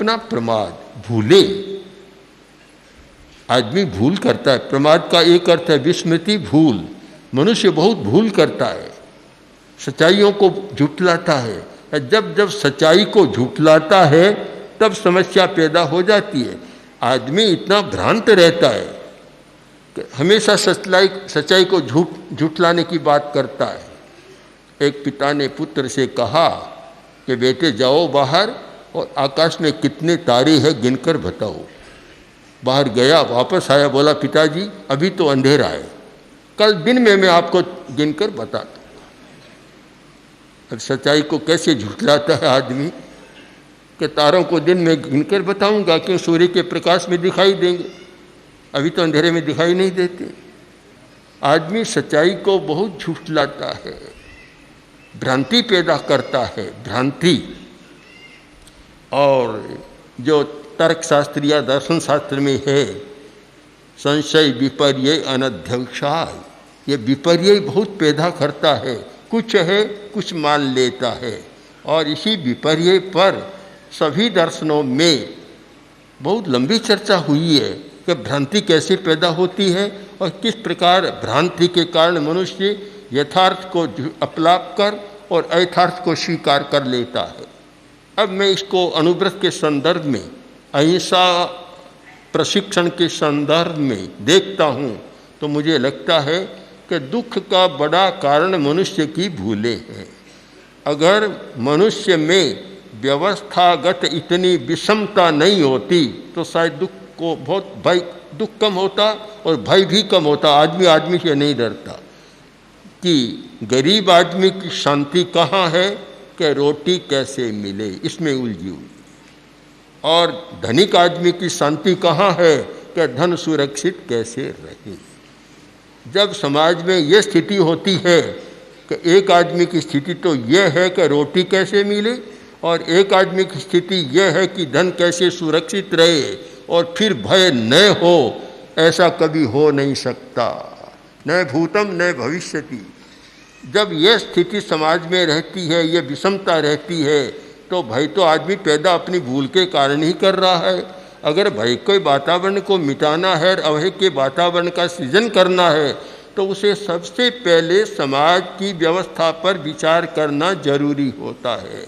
अपना प्रमाद भूले। आदमी भूल करता है। प्रमाद का एक अर्थ है विस्मृति, भूल। मनुष्य बहुत भूल करता है, सच्चाइयों को झुठलाता है। जब जब सच्चाई को झुठलाता है तब समस्या पैदा हो जाती है। आदमी इतना भ्रांत रहता है कि हमेशा सच्चाई को झुठलाने की बात करता है। एक पिता ने पुत्र से कहा कि बेटे जाओ बाहर और आकाश में कितने तारे हैं गिनकर बताओ। बाहर गया, वापस आया, बोला पिताजी अभी तो अंधेरा है, कल दिन में मैं आपको गिनकर बताता हूँ। अब सच्चाई को कैसे झुठलाता है आदमी कि तारों को दिन में गिनकर बताऊंगा, क्यों सूर्य के प्रकाश में दिखाई देंगे, अभी तो अंधेरे में दिखाई नहीं देते। आदमी सच्चाई को बहुत झुठलाता है, भ्रांति पैदा करता है, भ्रांति। और जो तर्कशास्त्र या दर्शन शास्त्र में है संशय विपर्य अनध्यक्षाय, ये विपर्य बहुत पैदा करता है। कुछ है कुछ मान लेता है, और इसी विपर्य पर सभी दर्शनों में बहुत लंबी चर्चा हुई है कि भ्रांति कैसे पैदा होती है और किस प्रकार भ्रांति के कारण मनुष्य यथार्थ को अपलाप कर और अयथार्थ को स्वीकार कर लेता है। अब मैं इसको अनुव्रत के संदर्भ में, अहिंसा प्रशिक्षण के संदर्भ में देखता हूँ तो मुझे लगता है कि दुख का बड़ा कारण मनुष्य की भूलें हैं। अगर मनुष्य में व्यवस्थागत इतनी विषमता नहीं होती तो शायद दुख को बहुत दुख कम होता और भय भी कम होता। आदमी आदमी से नहीं डरता। कि गरीब आदमी की शांति कहाँ है कि रोटी कैसे मिले, इसमें उलझी हुई। और धनिक आदमी की शांति कहाँ है कि धन सुरक्षित कैसे रहे। जब समाज में ये स्थिति होती है कि एक आदमी की स्थिति तो यह है कि रोटी कैसे मिले और एक आदमी की स्थिति यह है कि धन कैसे सुरक्षित रहे और फिर भय न हो, ऐसा कभी हो नहीं सकता। न भूतम न भविष्यति। जब यह स्थिति समाज में रहती है, ये विषमता रहती है, तो भय तो आदमी पैदा अपनी भूल के कारण ही कर रहा है। अगर भय के वातावरण को मिटाना है और अभय के वातावरण का सृजन करना है तो उसे सबसे पहले समाज की व्यवस्था पर विचार करना जरूरी होता है।